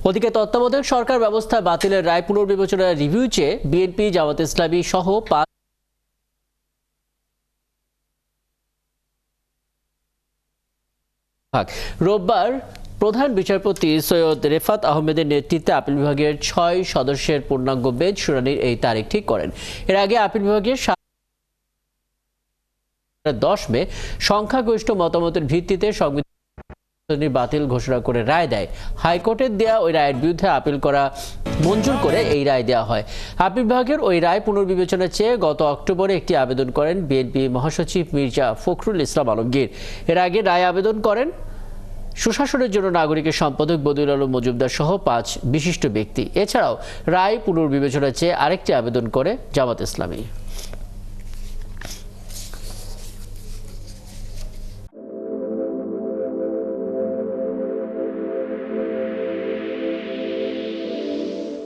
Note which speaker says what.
Speaker 1: ওদিকে তত্ত্বাবধায়ক সরকার ব্যবস্থা বাতিলের রায় পুনর্বিবেচনার রিভিউ চেয়ে বিএনপি, জামাত ইসলামী সহ রোববার প্রধান বিচারপতি সৈয়দ রেফাত আহমেদের নেতৃত্বে আপিল বিভাগের ৬ সদস্যের পূর্ণাঙ্গ বেঞ্চ শুনানির এই তারিখ ঠিক করেন। এর আগে আপিল বিভাগের 10 মে সংখ্যাগরিষ্ঠ মতামতের ভিত্তিতে সংবিধান বাতিল ঘোষণা করে রায় দেয়। হাইকোর্টের দেয়া ওই রায়ের বিরুদ্ধে আপিল করা মঞ্জুর করে এই রায় দেওয়া হয়। আপিল বিভাগের ওই রায় পুনর্বিবেচনা চেয়ে গত অক্টোবরে একটি আবেদন করেন বিএনপি মহাসচিব মির্জা ফখরুল ইসলাম আলমগীর। এর আগে রায় আবেদন করেন সুশাসনের জন্য নাগরিকের সম্পাদক বদিউল আলম মজুমদার সহ 5 বিশিষ্ট ব্যক্তি। এছাড়াও রায় পুনর্বিবেচনা চেয়ে আরেকটি আবেদন করে জামাত ইসলামী।